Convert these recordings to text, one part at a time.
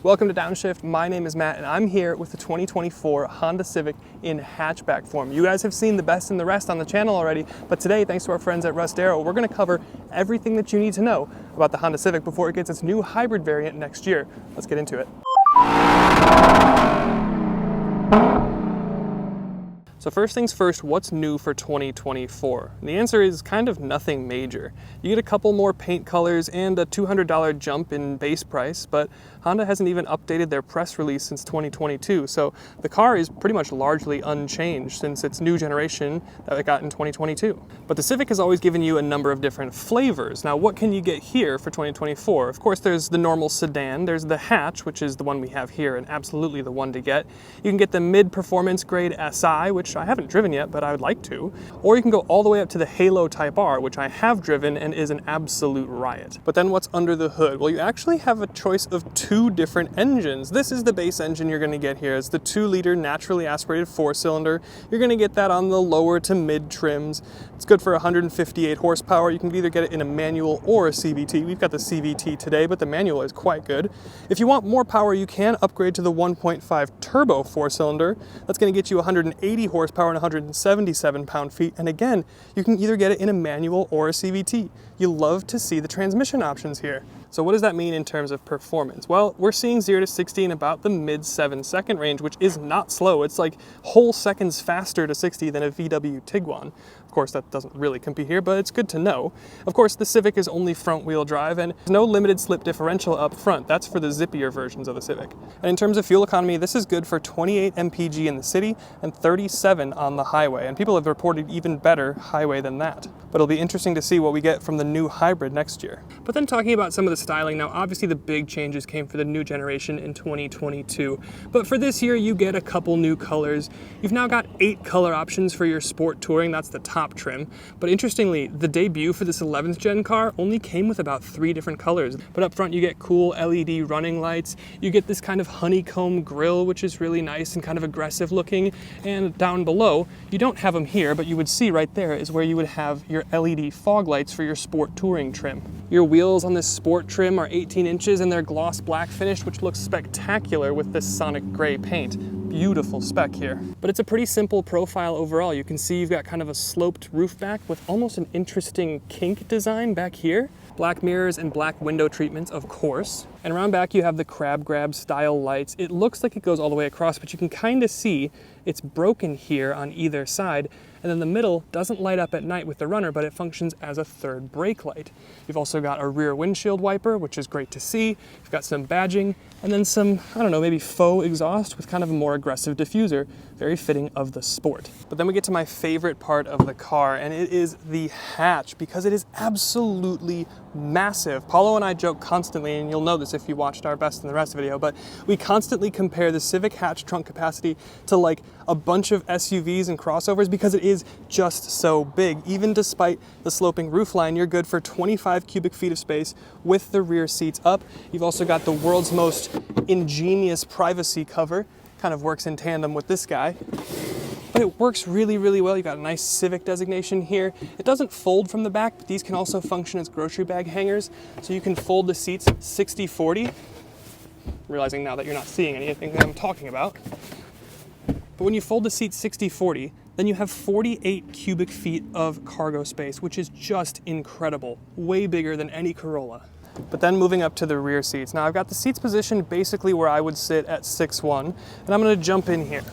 Welcome to Downshift. My name is Matt and I'm here with the 2024 Honda Civic in hatchback form. You guys have seen the best and the rest on the channel already, but today, thanks to our friends at Rust Arrow, we're going to cover everything that you need to know about the Honda Civic before it gets its new hybrid variant next year. Let's get into it. So first things first, what's new for 2024? And the answer is kind of nothing major. You get a couple more paint colors and a $200 jump in base price, but Honda hasn't even updated their press release since 2022, so the car is pretty much largely unchanged since its new generation that it got in 2022. But the Civic has always given you a number of different flavors. Now what can you get here for 2024? Of course there's the normal sedan, there's the hatch, which is the one we have here and absolutely the one to get. You can get the mid-performance grade SI, which I haven't driven yet, but I would like to. Or you can go all the way up to the Halo Type R, which I have driven and is an absolute riot. But then what's under the hood? Well, you actually have a choice of two different engines. This is the base engine you're going to get here. It's the 2-liter naturally aspirated 4-cylinder. You're going to get that on the lower to mid trims. It's good for 158 horsepower. You can either get it in a manual or a CVT. We've got the CVT today, but the manual is quite good. If you want more power, you can upgrade to the 1.5 turbo 4-cylinder. That's going to get you 180 horsepower and 177 pound-feet. And again, you can either get it in a manual or a CVT. You love to see the transmission options here. So what does that mean in terms of performance? Well, we're seeing 0 to 60 in about the mid 7-second range, which is not slow. It's like whole seconds faster to 60 than a VW Tiguan. Of course, that doesn't really compete here, but it's good to know. Of course, the Civic is only front-wheel drive, and there's no limited slip differential up front. That's for the zippier versions of the Civic. And in terms of fuel economy, this is good for 28 mpg in the city and 37 on the highway, and people have reported even better highway than that. But it'll be interesting to see what we get from the new hybrid next year. But then talking about some of the styling, now obviously the big changes came for the new generation in 2022, but for this year you get a couple new colors. You've now got 8 color options for your sport touring. That's the top trim. But interestingly, the debut for this 11th gen car only came with about 3 different colors. But up front you get cool LED running lights, you get this kind of honeycomb grille, which is really nice and kind of aggressive looking, and down below, you don't have them here, but you would see right there is where you would have your LED fog lights for your sport touring trim. Your wheels on this sport trim are 18 inches and they're gloss black finished, which looks spectacular with this sonic gray paint. Beautiful spec here. But it's a pretty simple profile overall. You can see you've got kind of a sloped roof back with almost an interesting kink design back here. Black mirrors and black window treatments, of course. And around back you have the crab grab style lights. It looks like it goes all the way across, but you can kind of see it's broken here on either side. And then the middle doesn't light up at night with the runner, but it functions as a third brake light. You've also got a rear windshield wiper, which is great to see. You've got some badging, and then some, I don't know, maybe faux exhaust with kind of a more aggressive diffuser, very fitting of the Sport. But then we get to my favorite part of the car, and it is the hatch, because it is absolutely massive. Paulo and I joke constantly, and you'll know this if you watched our Best and the Rest video, but we constantly compare the Civic hatch trunk capacity to like a bunch of SUVs and crossovers because it is just so big. Even despite the sloping roofline, you're good for 25 cubic feet of space with the rear seats up. You've also got the world's most ingenious privacy cover. Kind of works in tandem with this guy. But it works really, really well. You've got a nice Civic designation here. It doesn't fold from the back, but these can also function as grocery bag hangers. So you can fold the seats 60-40. Realizing now that you're not seeing anything that I'm talking about. But when you fold the seat 60-40, then you have 48 cubic feet of cargo space, which is just incredible. Way bigger than any Corolla. But then moving up to the rear seats. Now I've got the seats positioned basically where I would sit at 6'1", and I'm gonna jump in here.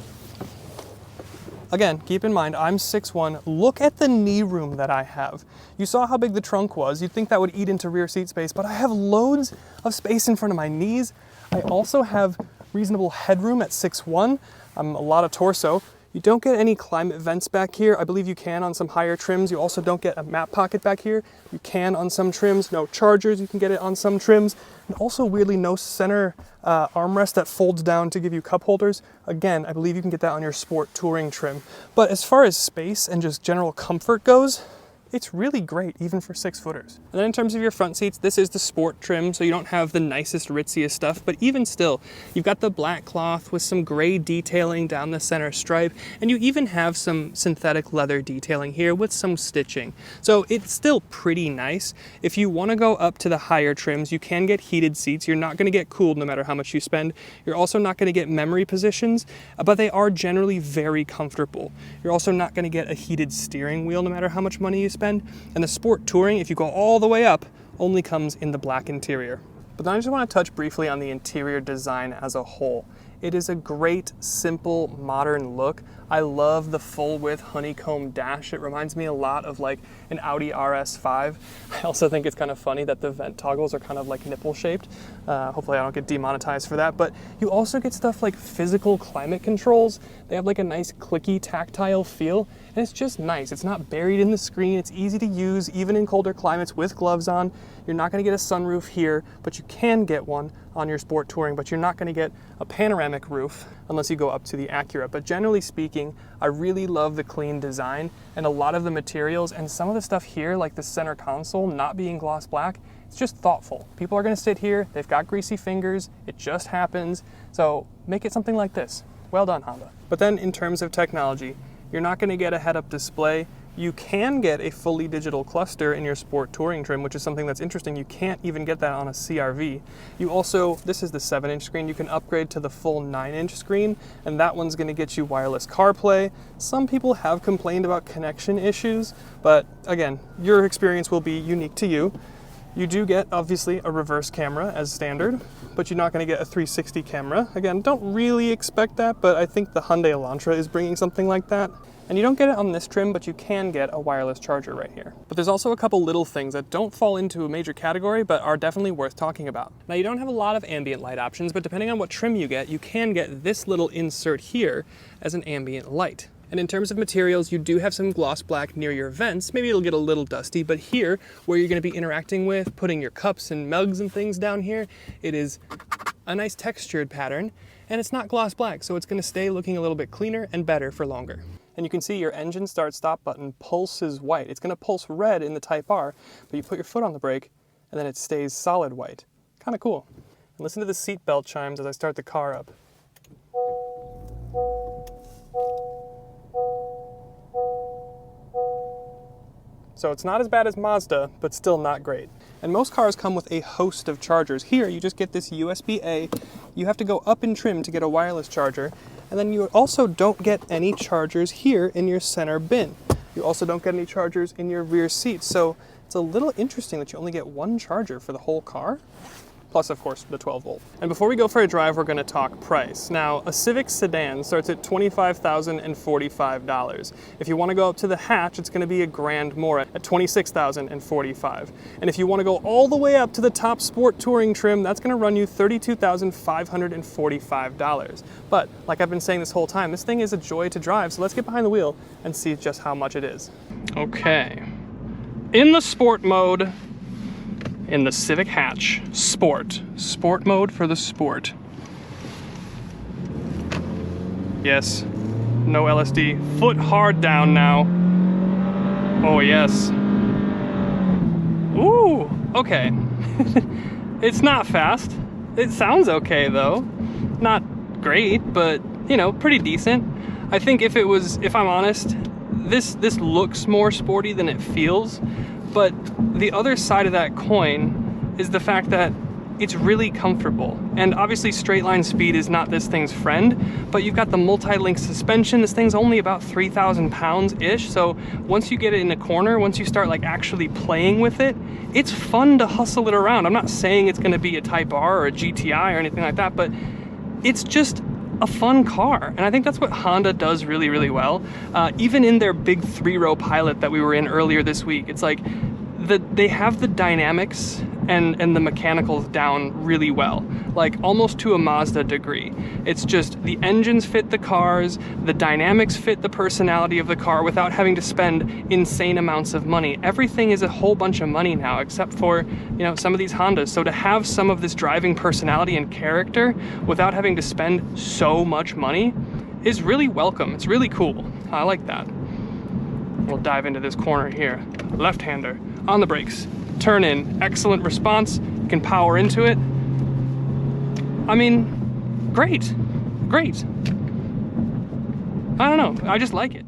Again, keep in mind, I'm 6'1". Look at the knee room that I have. You saw how big the trunk was. You'd think that would eat into rear seat space, but I have loads of space in front of my knees. I also have reasonable headroom at 6'1". A lot of torso. You don't get any climate vents back here. I believe you can on some higher trims. You also don't get a map pocket back here. You can on some trims. No chargers, you can get it on some trims. And also weirdly no center armrest that folds down to give you cup holders. Again, I believe you can get that on your sport touring trim. But as far as space and just general comfort goes, it's really great, even for 6-footers. And then in terms of your front seats, this is the sport trim, so you don't have the nicest, ritziest stuff, but even still, you've got the black cloth with some gray detailing down the center stripe, and you even have some synthetic leather detailing here with some stitching. So it's still pretty nice. If you want to go up to the higher trims, you can get heated seats. You're not going to get cooled no matter how much you spend. You're also not going to get memory positions, but they are generally very comfortable. You're also not going to get a heated steering wheel no matter how much money you spend. And the Sport Touring, if you go all the way up, only comes in the black interior. But then I just want to touch briefly on the interior design as a whole. It is a great, simple, modern look. I love the full width honeycomb dash. It reminds me a lot of like an Audi RS5. I also think it's kind of funny that the vent toggles are kind of like nipple shaped. Hopefully I don't get demonetized for that, but you also get stuff like physical climate controls. They have like a nice clicky tactile feel, and it's just nice. It's not buried in the screen. It's easy to use even in colder climates with gloves on. You're not going to get a sunroof here, but you can get one on your Sport Touring, but you're not going to get a panoramic roof unless you go up to the Acura. But generally speaking, I really love the clean design and a lot of the materials, and some of the stuff here, like the center console not being gloss black, it's just thoughtful. People are going to sit here, they've got greasy fingers, it just happens, so make it something like this. Well done, Honda. But then in terms of technology, you're not going to get a head-up display. You can get a fully digital cluster in your Sport Touring trim, which is something that's interesting. You can't even get that on a CR-V. You also, this is the 7-inch screen, you can upgrade to the full 9-inch screen, and that one's going to get you wireless CarPlay. Some people have complained about connection issues, but again, your experience will be unique to you. You do get, obviously, a reverse camera as standard, but you're not going to get a 360 camera. Again, don't really expect that, but I think the Hyundai Elantra is bringing something like that. And you don't get it on this trim, but you can get a wireless charger right here. But there's also a couple little things that don't fall into a major category, but are definitely worth talking about. Now, you don't have a lot of ambient light options, but depending on what trim you can get this little insert here as an ambient light. And in terms of materials, you do have some gloss black near your vents. Maybe it'll get a little dusty, but here, where you're gonna be interacting with, putting your cups and mugs and things down here, it is a nice textured pattern, and it's not gloss black, so it's gonna stay looking a little bit cleaner and better for longer. And you can see your engine start-stop button pulses white. It's gonna pulse red in the Type R, but you put your foot on the brake, and then it stays solid white. Kinda cool. And listen to the seatbelt chimes as I start the car up. So it's not as bad as Mazda, but still not great. And most cars come with a host of chargers. Here, you just get this USB-A. You have to go up in trim to get a wireless charger. And then you also don't get any chargers here in your center bin. You also don't get any chargers in your rear seats. So it's a little interesting that you only get one charger for the whole car. Plus, of course, the 12-volt. And before we go for a drive, we're gonna talk price. Now, a Civic sedan starts at $25,045. If you wanna go up to the hatch, it's gonna be $1,000 more at $26,045. And if you wanna go all the way up to the top Sport Touring trim, that's gonna run you $32,545. But, like I've been saying this whole time, this thing is a joy to drive, so let's get behind the wheel and see just how much it is. Okay, in the sport mode, in the Civic hatch, sport mode for the Sport. Yes, no LSD, foot hard down now. Oh yes. Ooh, okay. It's not fast. It sounds okay though. Not great, but you know, pretty decent. I think if I'm honest, this looks more sporty than it feels. But the other side of that coin is the fact that it's really comfortable. And obviously straight line speed is not this thing's friend, but you've got the multi-link suspension. This thing's only about 3,000 pounds-ish. So once you get it in a corner, once you start like actually playing with it, it's fun to hustle it around. I'm not saying it's gonna be a Type R or a GTI or anything like that, but it's just a fun car. And I think that's what Honda does really, really well. Even in their big 3-row Pilot that we were in earlier this week, it's like they have the dynamics and the mechanicals down really well, like almost to a Mazda degree. It's just the engines fit the cars, the dynamics fit the personality of the car without having to spend insane amounts of money. Everything is a whole bunch of money now, except for, you know, some of these Hondas. So to have some of this driving personality and character without having to spend so much money is really welcome. It's really cool. I like that. We'll dive into this corner here. Left-hander, on the brakes, turn in, excellent response. You can power into it. I mean, great, great. I don't know, I just like it.